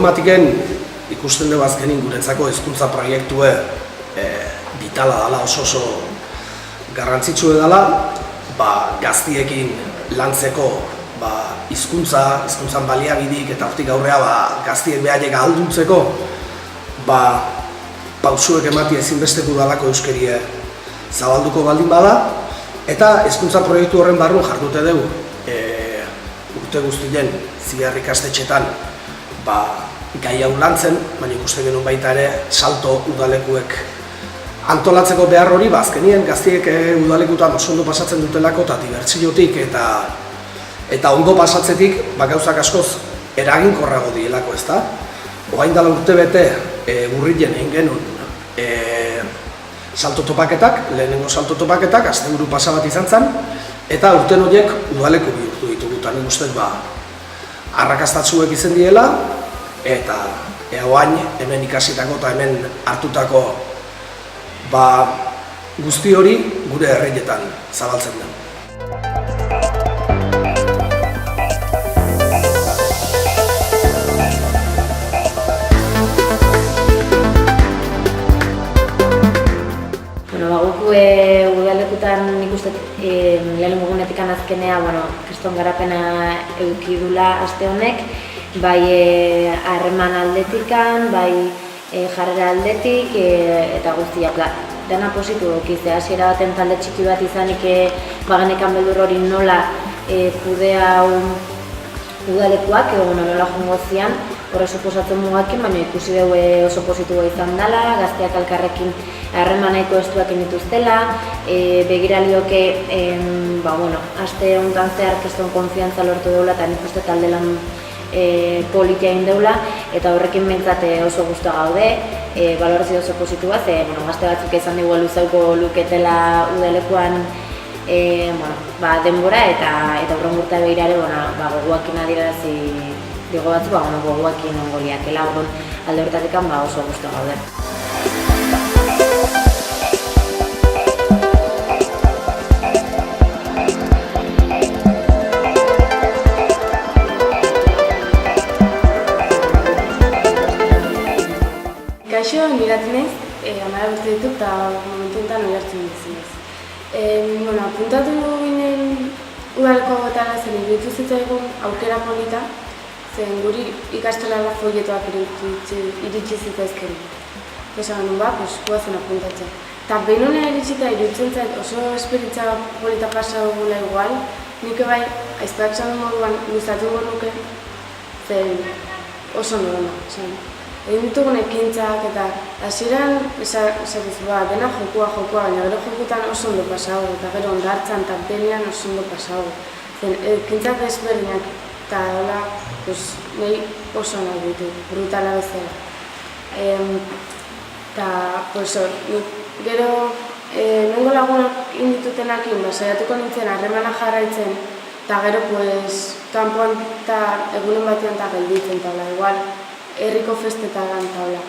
informatiken ikusten dugu azkenin guretzako hezkuntza proiektue vitala dela, oso garrantzitsua dela, gaztiekin lantzeko hizkuntzan baliabideak eta hortik aurrera gaztiek behaiek ahalduntzeko pausuek ematia ezinbesteko dalako euskerie zabalduko baldin bada, eta hezkuntza proiektu horren barru jardute dugu urte guztien zigar ikastetxetan gai hau lantzen, baina ikusten genuen baita ere salto udalekuek antolatzeko behar hori, azkenien gaztiek udalekutan oso ondo pasatzen dutelako eta dibertsiotik eta ondo pasatzetik gauzak askoz eraginkorrago dielako, ezta? Orain dela urte bete Urrilen egin genuen salto topaketak, lehenengo salto topaketak, asteburu pasa bat izan zen, eta urten horiek udaleku bihurtu ditugu, eta nik uste arrakastatsuek izan diela, eta oain hemen ikasitako eta hemen hartutako guzti hori gure herrietan zabaltzen den. Guk udalekutan nik uste lehenengo egunetik azkenea kriston garapena eduki dula aste honek, bai harreman aldetikan, bai jarrera aldetik eta guztiak dena positu eduki, hasiera baten talde txiki bat izanik genekan beldur hori nola kudea udalekuak nola jongo zian, horre suposatzen mugakin, baina ikusi dugu oso positiboa izan dela, gazteak elkarrekin harremanaiko estuak dituztela, begiralioke aste honetan zehar kriston konfiantza lortu deula eta nik uste talde lan politia egin deula, eta horrekin behintzat oso guztua gaude, balorazio oso positiboa, gazte batzuk izan dugu luzauko luketela udalekuan denbora eta horren urtea behirare gogoakin adirazi digo batzu, gogoakin ongoliakela, alde horretatik oso guztua gaude. Kaixo, niratzen ez, 10 urte ditut eta momentu enten oihartzen dizinez. Puntatu ginen udaleko gotara zen iruditu zitzaigun aukera polita, zen guri ikastolara folletoak iritsi zitzaizken. Esan nuen guazen apuntatzen. Eta behin honera iritsita iruditzen zait oso esperientzia polita pasa dugula igual, nik bai aizpeak esan moduan gustatu nuke, zen oso norona. Egin ditugun ekintzak eta hasieran dena jokua, baina gero jokutan oso ondo pasago, eta gero ondartzan eta benean oso ondo pasago. Ekintzak ezberdinak eta hola, nahi oso nahi ditu, brutala bezala. Eta, gero, nengo lagunak inditutenakin, saiatuko nintzen harremana jarraitzen, eta gero, kanpoan eta egunen batean eta gelditzen taula, igual, herriko festetan taula.